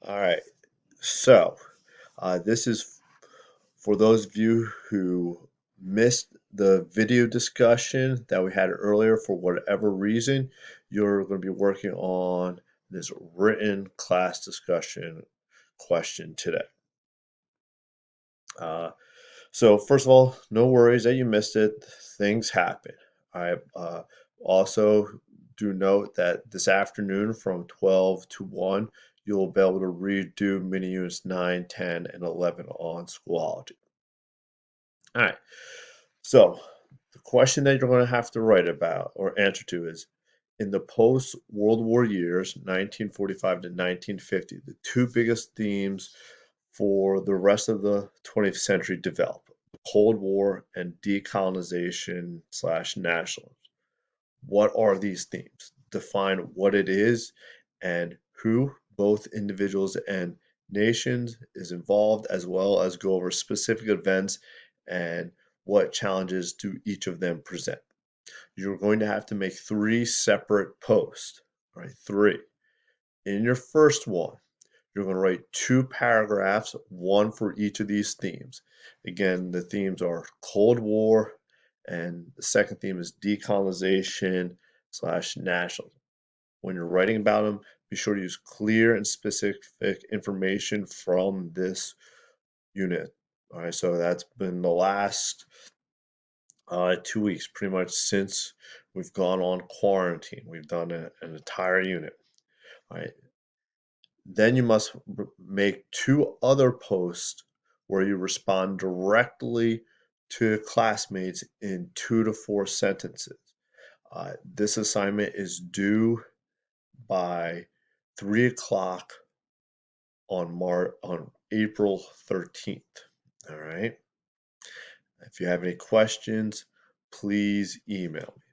All right. So, this is for those of you who missed the video discussion that we had earlier for whatever reason. You're going to be working on this written class discussion question today. Uh, so, first of all, no worries that you missed it. Things happen. I also do note that this afternoon from 12 to 1, you'll be able to redo mini units 9, 10, and 11 on Schoology. All right. So, the question that you're going to have to write about or answer to is in the post World War years, 1945 to 1950, the two biggest themes for the rest of the 20th century develop the Cold War and decolonization slash nationalism. What are these themes? Define what it is and who, both individuals and nations, is involved, as well as go over specific events and what challenges do each of them present. You're going to have to make three separate posts, right? Three. In your first one, you're going to write two paragraphs, one for each of these themes. Again, the themes are Cold War, and the second theme is decolonization slash nationalism. When you're writing about them, be sure to use clear and specific information from this unit. All right, so that's been the last 2 weeks, pretty much since we've gone on quarantine. We've done an entire unit. All right, then you must make two other posts where you respond directly to classmates in 2 to 4 sentences. This assignment is due by 3 o'clock on April 13th. All right. If you have any questions, please email me.